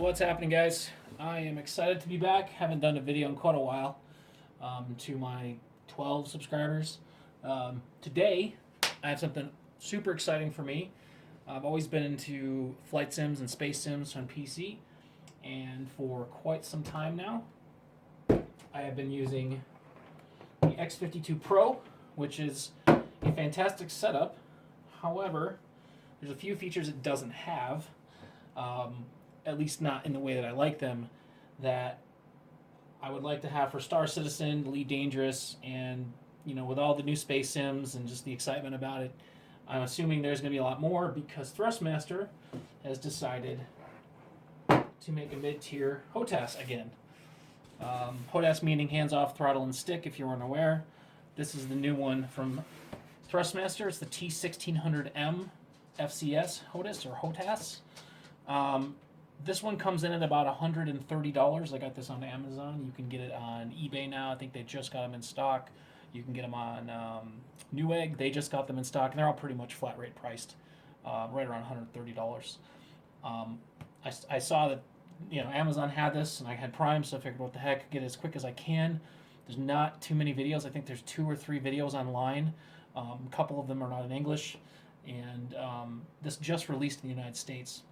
What's happening, guys? I am excited to be back. Haven't done a video in quite a while. To my 12 subscribers. Today, I have something super exciting for me. I've always been into flight sims and space sims on PC, and for quite some time now, I have been using the X52 Pro, which is a fantastic setup. However, there's a few features it doesn't have. At least not in the way that I like them, that I would like to have for Star Citizen, Elite Dangerous, and with all the new space sims and just the excitement about it, I'm assuming there's going to be a lot more because Thrustmaster has decided to make a mid-tier HOTAS again. HOTAS meaning hands-off, throttle, and stick, if you're unaware. This is the new one from Thrustmaster. It's the T.16000m FCS HOTAS or HOTAS. This one comes in at about $130. I got this on Amazon. You can get it on eBay now. I think they just got them in stock. You can get them on Newegg. They just got them in stock, and they're all pretty much flat rate priced, right around $130. I saw that Amazon had this, and I had Prime, so I figured, what the heck, get it as quick as I can. There's not too many videos. I think there's 2 or 3 videos online. A couple of them are not in English, and this just released in the United States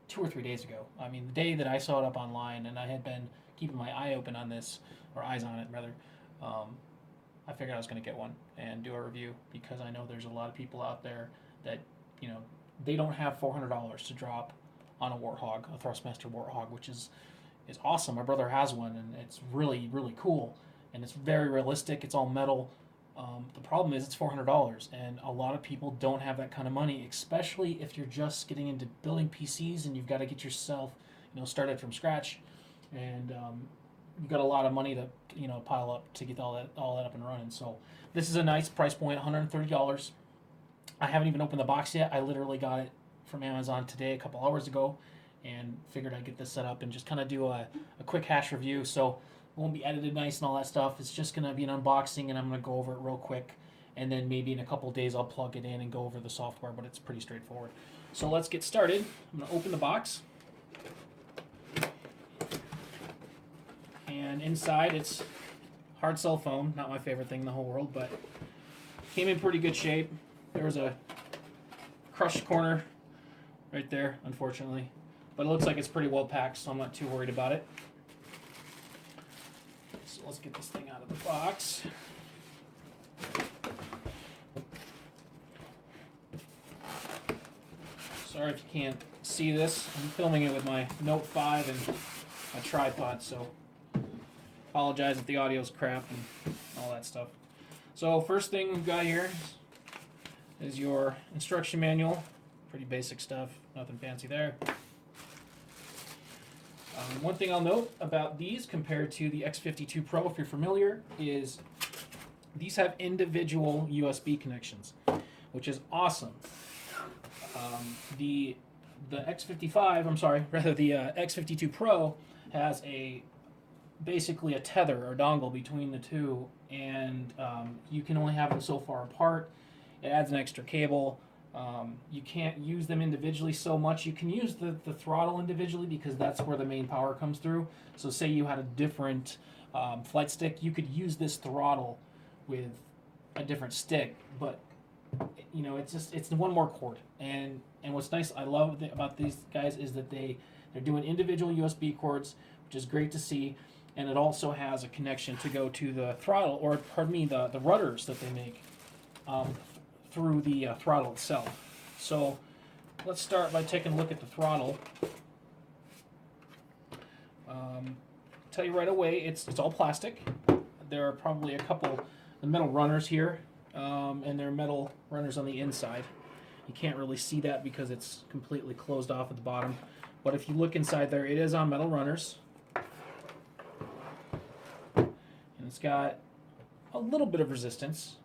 2 or 3 days ago. I mean, the day that I saw it up online, and I had been keeping my eye open on this, or eyes on it rather, I figured I was going to get one and do a review, because I know there's a lot of people out there that they don't have $400 to drop on a Warthog, a Thrustmaster Warthog, which is awesome. My brother has one, and it's really, really cool, and it's very realistic. It's all metal. The problem is it's $400, and a lot of people don't have that kind of money, especially if you're just getting into building PCs and you've got to get yourself started from scratch, and you've got a lot of money to pile up to get all that up and running. So this is a nice price point, $130. I haven't even opened the box yet. I literally got it from Amazon today, a couple hours ago, and figured I'd get this set up and just kind of do a quick hash review. So it won't be edited nice and all that stuff. It's just going to be an unboxing, and I'm going to go over it real quick, and then maybe in a couple of days I'll plug it in and go over the software, but it's pretty straightforward. So let's get started. I'm going to open the box, and inside it's hard cell foam. Not my favorite thing in the whole world, but came in pretty good shape. There was a crushed corner right there, unfortunately, but it looks like it's pretty well packed, so I'm not too worried about it. So let's get this thing out of the box. Sorry if you can't see this. I'm filming it with my Note 5 and my tripod, so apologize if the audio's crap and all that stuff. So first thing we've got here is your instruction manual. Pretty basic stuff, nothing fancy there. One thing I'll note about these compared to the X52 Pro, if you're familiar, is these have individual USB connections, which is awesome. The X52 Pro has basically a tether or dongle between the two, and you can only have them so far apart. It adds an extra cable. You can't use them individually so much. You can use the throttle individually because that's where the main power comes through. So say you had a different flight stick, you could use this throttle with a different stick, but it's one more cord. And what's nice, I love about these guys, is that they're doing individual USB cords, which is great to see, and it also has a connection to go to the throttle, or pardon me, the rudders that they make through the throttle itself. So let's start by taking a look at the throttle. Tell you right away, it's all plastic. There are probably a couple of metal runners here, and there are metal runners on the inside. You can't really see that because it's completely closed off at the bottom, but if you look inside there, it is on metal runners, and it's got a little bit of resistance.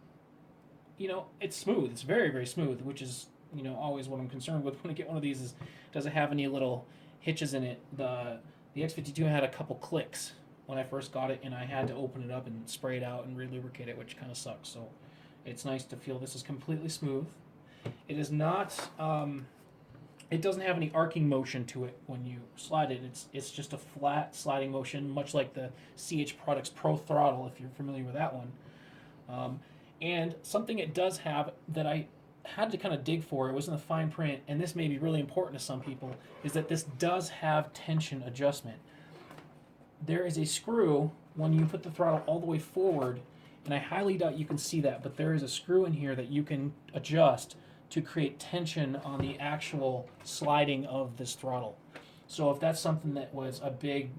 It's smooth. It's very, very smooth, which is, always what I'm concerned with when I get one of these is, does it have any little hitches in it? The X52 had a couple clicks when I first got it, and I had to open it up and spray it out and re-lubricate it, which kind of sucks. So it's nice to feel this is completely smooth. It is not It doesn't have any arcing motion to it when you slide it. It's just a flat sliding motion, much like the CH Products Pro Throttle, if you're familiar with that one. And something it does have that I had to kind of dig for, it was in the fine print, and this may be really important to some people, is that this does have tension adjustment. There is a screw when you put the throttle all the way forward, and I highly doubt you can see that, but there is a screw in here that you can adjust to create tension on the actual sliding of this throttle. So if that's something that was a big,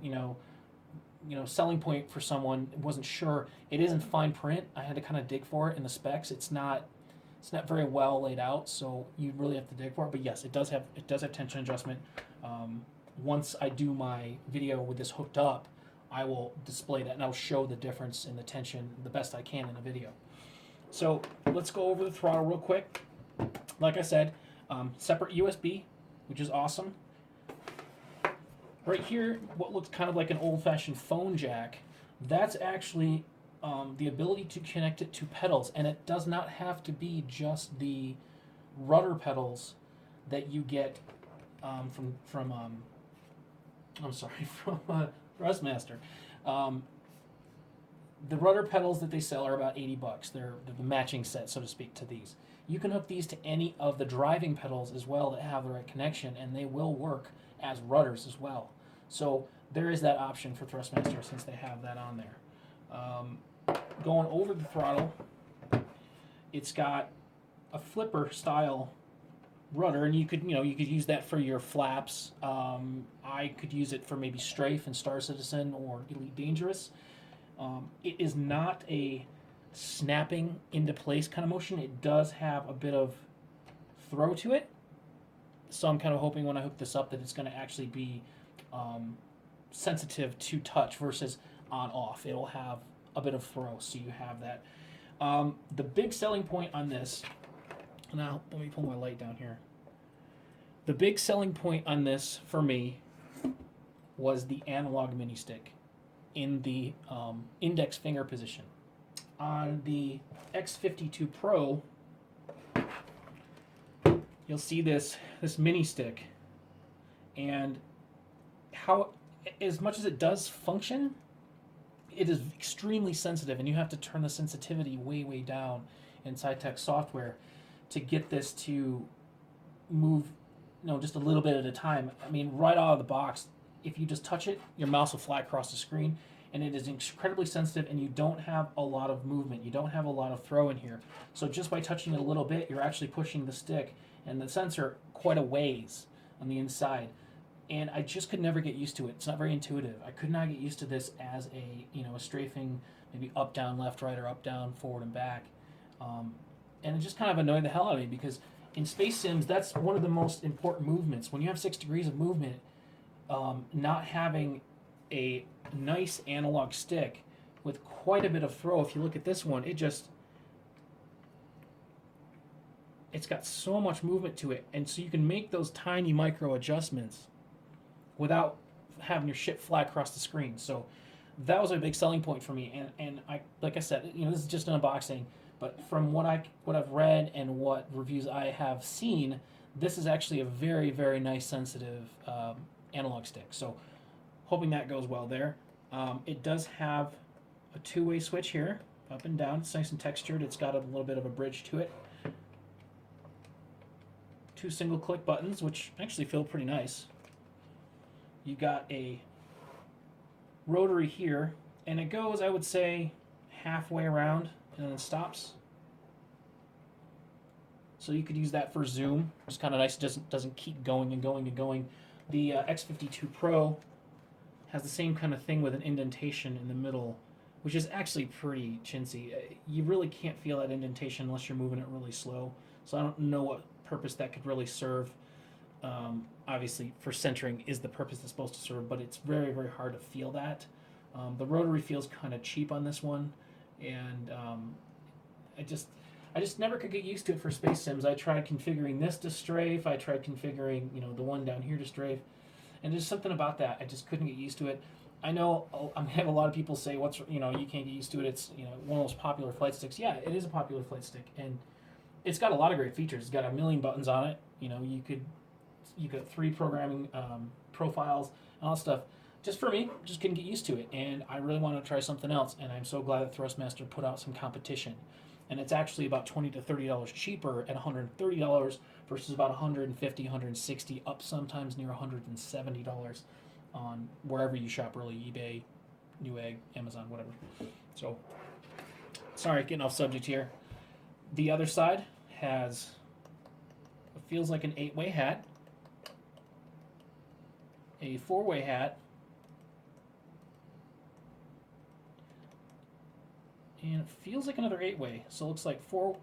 selling point for someone, wasn't sure, it is in fine print. I had to kind of dig for it in the specs. It's not very well laid out, so you really have to dig for it. But yes, it does have tension adjustment. Once I do my video with this hooked up, I will display that and I'll show the difference in the tension the best I can in the video. So let's go over the throttle real quick. Like I said, separate USB, which is awesome. Right here, what looks kind of like an old-fashioned phone jack, that's actually the ability to connect it to pedals, and it does not have to be just the rudder pedals that you get from Thrustmaster. The rudder pedals that they sell are about $80. They're the matching set, so to speak, to these. You can hook these to any of the driving pedals as well that have the right connection, and they will work as rudders as well. So there is that option for Thrustmaster since they have that on there. Going over the throttle, it's got a flipper style rudder, and you could use that for your flaps. I could use it for maybe Strafe and Star Citizen or Elite Dangerous. It is not a snapping into place kind of motion. It does have a bit of throw to it, so I'm kind of hoping when I hook this up that it's going to actually be sensitive to touch versus on off. It'll have a bit of throw, so you have that. The big selling point on this, now let me pull my light down here. The big selling point on this for me was the analog mini stick in the index finger position. On the X52 Pro, you'll see this mini stick, and how, as much as it does function, it is extremely sensitive, and you have to turn the sensitivity way down in SciTech software to get this to move, just a little bit at a time. I mean, right out of the box, if you just touch it, your mouse will fly across the screen, and it is incredibly sensitive, and you don't have a lot of movement. You don't have a lot of throw in here. So just by touching it a little bit, you're actually pushing the stick and the sensor quite a ways on the inside. And I just could never get used to it. It's not very intuitive. I could not get used to this as a strafing, maybe up, down, left, right, or up, down, forward, and back. And it just kind of annoyed the hell out of me, because in Space Sims, that's one of the most important movements. When you have 6 degrees of movement, not having a nice analog stick with quite a bit of throw, if you look at this one, it's got so much movement to it, and so you can make those tiny micro adjustments without having your shit fly across the screen. So that was a big selling point for me, and I, like I said, this is just an unboxing, but from what I've read and what reviews I have seen, this is actually a very, very nice sensitive analog stick. So hoping that goes well there. It does have a 2-way switch here, up and down. It's nice and textured. It's got a little bit of a bridge to it. 2 single click buttons, which actually feel pretty nice. You got a rotary here, and it goes, I would say, halfway around and then it stops. So you could use that for zoom. It's kind of nice. It doesn't keep going and going and going. The X52 Pro has the same kind of thing with an indentation in the middle, which is actually pretty chintzy. You really can't feel that indentation unless you're moving it really slow. So I don't know what purpose that could really serve. Obviously, for centering is the purpose it's supposed to serve, but it's very, very hard to feel that. The rotary feels kind of cheap on this one, and I just never could get used to it for Space Sims. I tried configuring this to strafe. I tried configuring, the one down here to strafe, and there's something about that. I just couldn't get used to it. I know I have a lot of people say, you can't get used to it. It's one of the most popular flight sticks. Yeah, it is a popular flight stick, and it's got a lot of great features. It's got a million buttons on it. You could You got 3 programming profiles and all that stuff. Just for me, just couldn't get used to it, and I really wanted to try something else. And I'm so glad that Thrustmaster put out some competition, and it's actually about $20 to $30 cheaper at $130 versus about $150, $160, up sometimes near $170 on wherever you shop, really, eBay, Newegg, Amazon, whatever. So, sorry, getting off subject here. The other side has what feels like an 8-way hat, a 4-way hat, and it feels like another 8-way. So it looks like 4.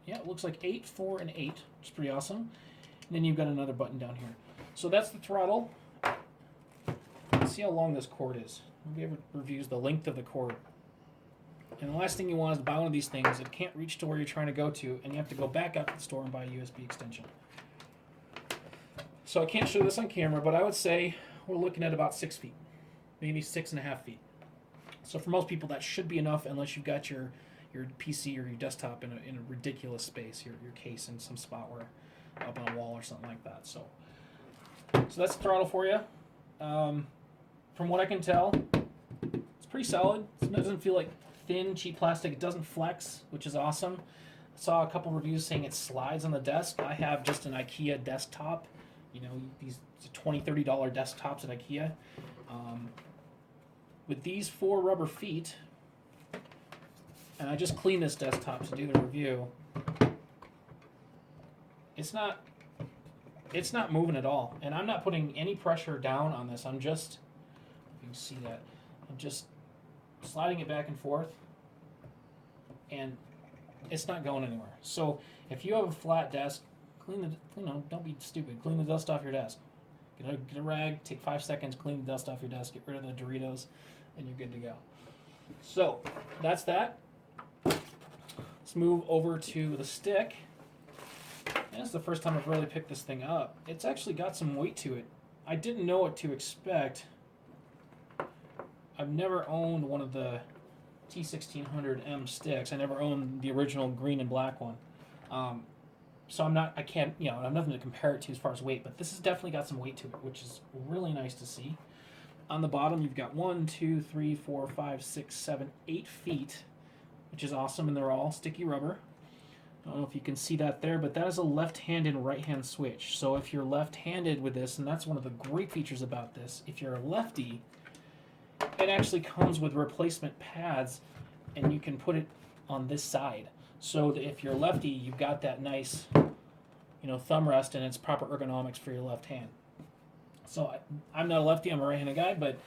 Yeah, it looks like 8, 4, and 8, which is pretty awesome. And then you've got another button down here. So that's the throttle. Let's see how long this cord is. Nobody ever reviews the length of the cord. And the last thing you want is to buy one of these things. It can't reach to where you're trying to go to, and you have to go back out to the store and buy a USB extension. So I can't show this on camera, but I would say we're looking at about 6 feet, maybe 6.5 feet. So for most people, that should be enough, unless you've got your PC or your desktop in a ridiculous space, your case in some spot where up on a wall or something like that. So that's the throttle for you. From what I can tell, it's pretty solid. It doesn't feel like thin, cheap plastic. It doesn't flex, which is awesome. I saw a couple reviews saying it slides on the desk. I have just an IKEA desktop. You know, these $20, $30 desktops at IKEA. With these 4 rubber feet, and I just cleaned this desktop to do the review, it's not moving at all. And I'm not putting any pressure down on this. I'm just, if you can see that, I'm just sliding it back and forth, and it's not going anywhere. So if you have a flat desk, don't be stupid. Clean the dust off your desk. Get a rag, take 5 seconds, clean the dust off your desk, get rid of the Doritos, and you're good to go. So that's that. Let's move over to the stick. And this is the first time I've really picked this thing up. It's actually got some weight to it. I didn't know what to expect. I've never owned one of the T1600M sticks. I never owned the original green and black one. So I have nothing to compare it to as far as weight, but this has definitely got some weight to it, which is really nice to see. On the bottom, you've got 1, 2, 3, 4, 5, 6, 7, 8 feet, which is awesome, and they're all sticky rubber. I don't know if you can see that there, but that is a left-hand and right-hand switch. So if you're left-handed with this, and that's one of the great features about this, if you're a lefty, it actually comes with replacement pads, and you can put it on this side. So that if you're lefty, you've got that nice, thumb rest, and it's proper ergonomics for your left hand. So I'm not a lefty, I'm a right-handed guy, but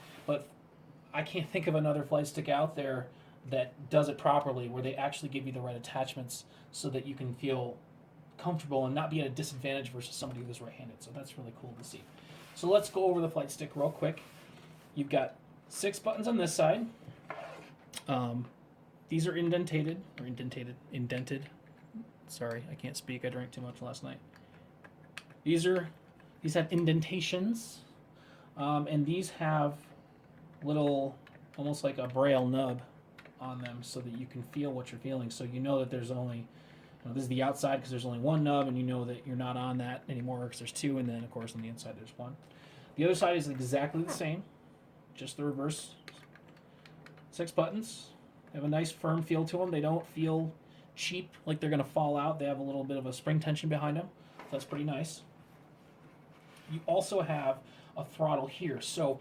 I can't think of another flight stick out there that does it properly, where they actually give you the right attachments so that you can feel comfortable and not be at a disadvantage versus somebody who's right-handed. So that's really cool to see. So let's go over the flight stick real quick. You've got 6 buttons on this side. These are indented. Sorry, I can't speak. I drank too much last night. These have indentations, and these have little, almost like a braille nub on them, so that you can feel what you're feeling. So you know that there's only, this is the outside because there's only 1 nub, and you know that you're not on that anymore because there's 2, and then of course on the inside there's 1. The other side is exactly the same, just the reverse. 6 buttons. They have a nice firm feel to them. They don't feel cheap, like they're going to fall out. They have a little bit of a spring tension behind them. So that's pretty nice. You also have a throttle here. So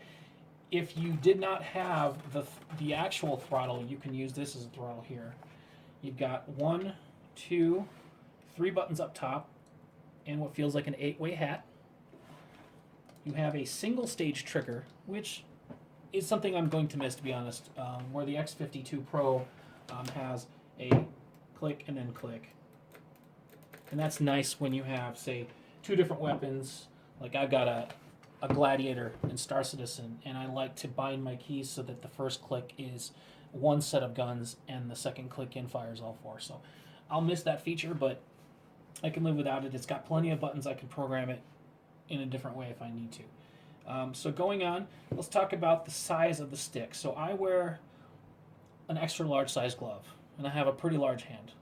if you did not have the actual throttle, you can use this as a throttle here. You've got 1, 2, 3 buttons up top, and what feels like an 8-way hat. You have a single stage trigger, which is something I'm going to miss, to be honest, where the X52 Pro has a click and then click. And that's nice when you have, say, 2 different weapons. Like I've got a Gladiator and Star Citizen, and I like to bind my keys so that the first click is 1 set of guns and the second click in fires all 4. So I'll miss that feature, but I can live without it. It's got plenty of buttons. I can program it in a different way if I need to. So going on, let's talk about the size of the stick. So I wear an extra large size glove, and I have a pretty large hand.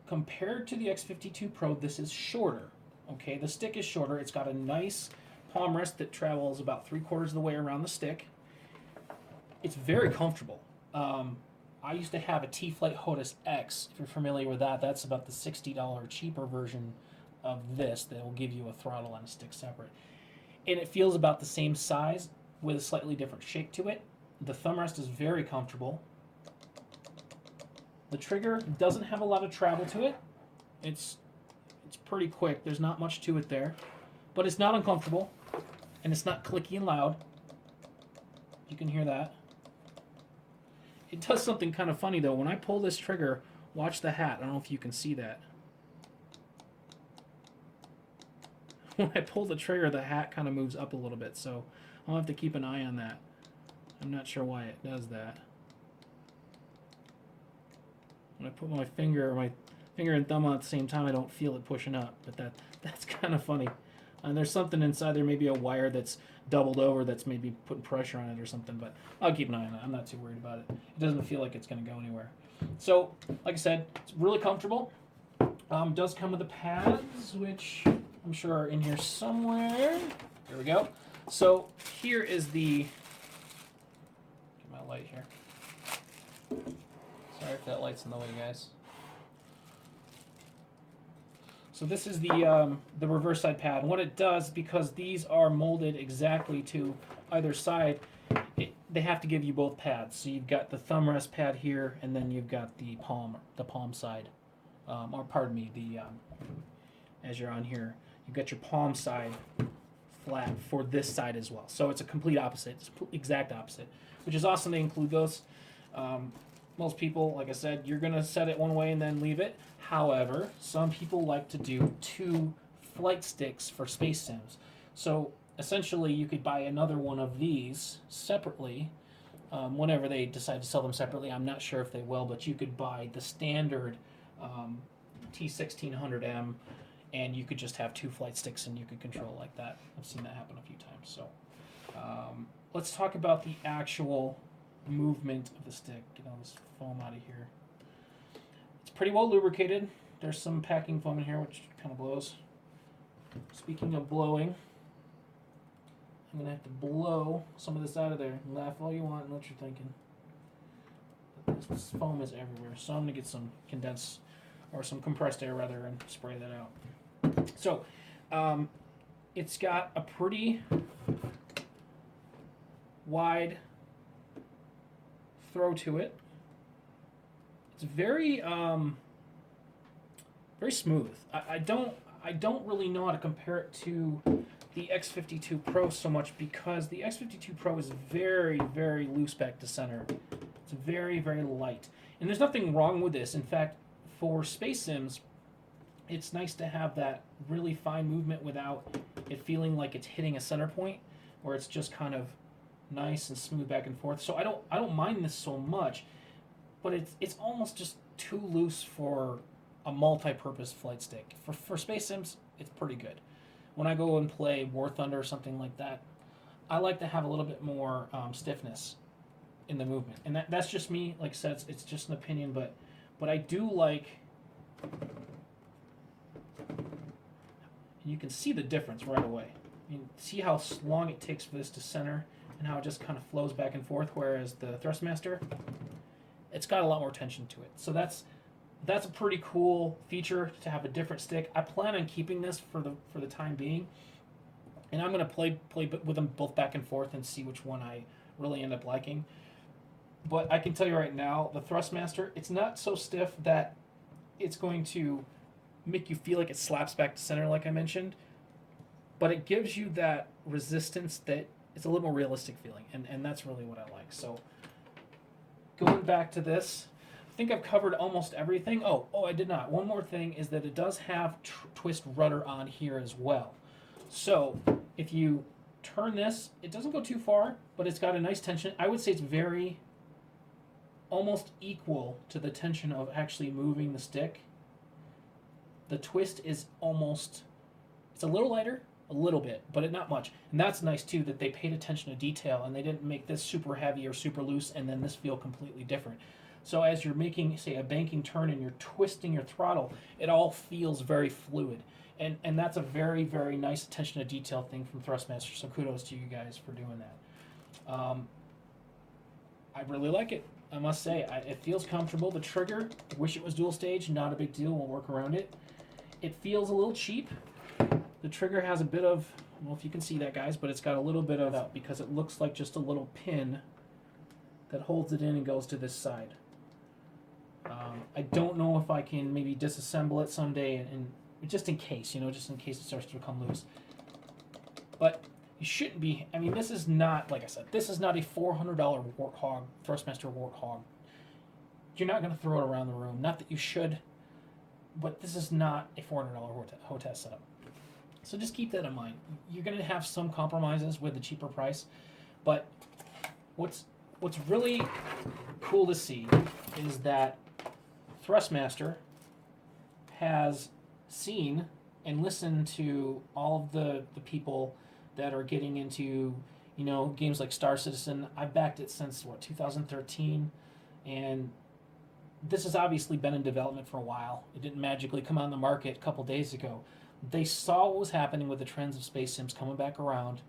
compared to the X52 Pro, this is shorter. Okay, the stick is shorter. It's got a nice palm rest that travels about 3/4 of the way around the stick. It's very comfortable. I used to have a T-Flight HOTAS X. If you're familiar with that, that's about the $60 cheaper version of this that will give you a throttle and a stick separate. And it feels about the same size with a slightly different shake to it. The thumb rest is very comfortable. The trigger doesn't have a lot of travel to it. It's pretty quick. There's not much to it there. But it's not uncomfortable. And it's not clicky and loud. You can hear that. It does something kind of funny though. When I pull this trigger, watch the hat. I don't know if you can see that. When I pull the trigger, the hat kind of moves up a little bit, so I'll have to keep an eye on that. I'm not sure why it does that. When I put my finger and thumb on at the same time, I don't feel it pushing up, but that's kind of funny. And there's something inside there, maybe a wire that's doubled over that's maybe putting pressure on it or something, but I'll keep an eye on that. I'm not too worried about it. It doesn't feel like it's going to go anywhere. So, like I said, it's really comfortable. Does come with the pads, which I'm sure are in here somewhere. There we go. So here is the, get my light here. Sorry if that light's in the way, guys. So this is the reverse side pad. And what it does, because these are molded exactly to either side, they have to give you both pads. So you've got the thumb rest pad here, and then you've got the palm side, or pardon me, as you're on here, you've got your palm side flat for this side as well. So it's a complete opposite, it's exact opposite, which is awesome. They include those. Most people, like I said, you're gonna set it one way and then leave it. However, some people like to do 2 flight sticks for space sims. So essentially you could buy another one of these separately whenever they decide to sell them separately. I'm not sure if they will, but you could buy the standard T1600M and you could just have 2 flight sticks and you could control it like that. I've seen that happen a few times. So let's talk about the actual movement of the stick. Get all this foam out of here. It's pretty well lubricated. There's some packing foam in here which kind of blows. Speaking of blowing, I'm gonna have to blow some of this out of there. Laugh all you want and what you're thinking. But this foam is everywhere, so I'm gonna get some condensed or some compressed air rather and spray that out. So it's got a pretty wide throw to it. It's very very smooth. I don't really know how to compare it to the X52 Pro so much because the X52 Pro is very, very loose back to center. It's very, very light. And there's nothing wrong with this. In fact, for space sims, it's nice to have that really fine movement without it feeling like it's hitting a center point, where it's just kind of nice and smooth back and forth. So I don't mind this so much, but it's almost just too loose for a multi-purpose flight stick. For space sims, it's pretty good. When I go and play War Thunder or something like that, I like to have a little bit more stiffness in the movement. And that's just me. Like I said, it's just an opinion, but I do like, you can see the difference right away. I mean, see how long it takes for this to center and how it just kind of flows back and forth, whereas the Thrustmaster, it's got a lot more tension to it. So that's a pretty cool feature to have a different stick. I plan on keeping this for the time being, and I'm going to play with them both back and forth and see which one I really end up liking. But I can tell you right now, the Thrustmaster, it's not so stiff that it's going to make you feel like it slaps back to center like I mentioned, but it gives you that resistance that it's a little more realistic feeling, and that's really what I like. So going back to this, I think I've covered almost everything. Oh, I did not. One more thing is that it does have twist rudder on here as well. So if you turn this, it doesn't go too far, but it's got a nice tension. I would say it's very almost equal to the tension of actually moving the stick. The twist is almost, it's a little lighter, a little bit, but not much. And that's nice too, that they paid attention to detail and they didn't make this super heavy or super loose and then this feel completely different. So as you're making, say, a banking turn and you're twisting your throttle, it all feels very fluid. And that's a very, very nice attention to detail thing from Thrustmaster, so kudos to you guys for doing that. I really like it, I must say. It feels comfortable. The trigger, wish it was dual stage, not a big deal, we'll work around it. It feels a little cheap. The trigger has a bit of, I don't know if you can see that, guys, but it's got a little bit of out because it looks like just a little pin that holds it in and goes to this side. I don't know if I can maybe disassemble it someday and just in case, you know, just in case it starts to become loose. But you shouldn't be, I mean, this is not, like I said, this is not a $400 Warthog, Thrustmaster Warthog. You're not going to throw it around the room. Not that you should, but this is not a $400 HOTAS setup. So just keep that in mind. You're going to have some compromises with the cheaper price, but what's really cool to see is that Thrustmaster has seen and listened to all of the people that are getting into, you know, games like Star Citizen. I've backed it since, what, 2013, and this has obviously been in development for a while. It didn't magically come on the market a couple days ago. They saw what was happening with the trends of space sims coming back around,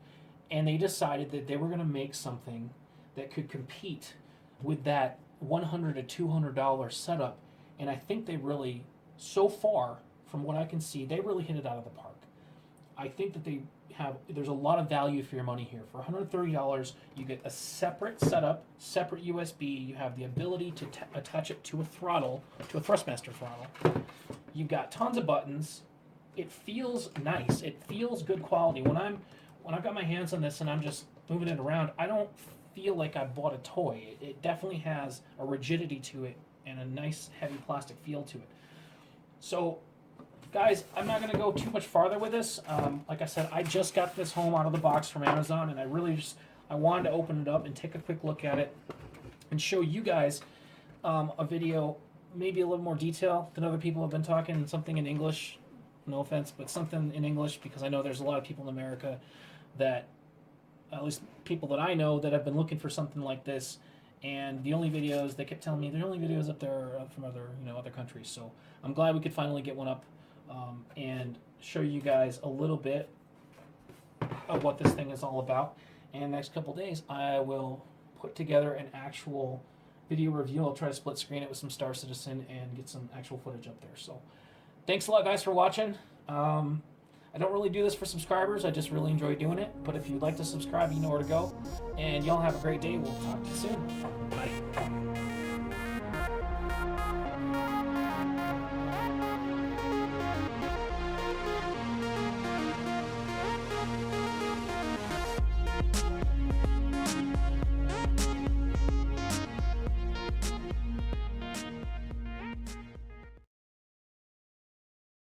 and they decided that they were going to make something that could compete with that $100 to $200 setup, and I think they really, so far, from what I can see, they really hit it out of the park. I think that there's a lot of value for your money here. For $130, you get a separate setup, separate USB. You have the ability to attach it to a throttle, to a Thrustmaster throttle. You've got tons of buttons. It feels nice. It feels good quality. When I've got my hands on this and I'm just moving it around, I don't feel like I bought a toy. It definitely has a rigidity to it and a nice heavy plastic feel to it. So, guys, I'm not going to go too much farther with this. Like I said, I just got this home out of the box from Amazon, and I wanted to open it up and take a quick look at it and show you guys a video, maybe a little more detail than other people have been talking, something in English, no offense, but something in English, because I know there's a lot of people in America that, at least people that I know, that have been looking for something like this, and the only videos, they kept telling me, the only videos up there are from other countries, so I'm glad we could finally get one up. And show you guys a little bit of what this thing is all about. And next couple days, I will put together an actual video review. I'll try to split screen it with some Star Citizen and get some actual footage up there. So, thanks a lot, guys, for watching. I don't really do this for subscribers. I just really enjoy doing it. But if you'd like to subscribe, you know where to go. And y'all have a great day. We'll talk to you soon. Bye.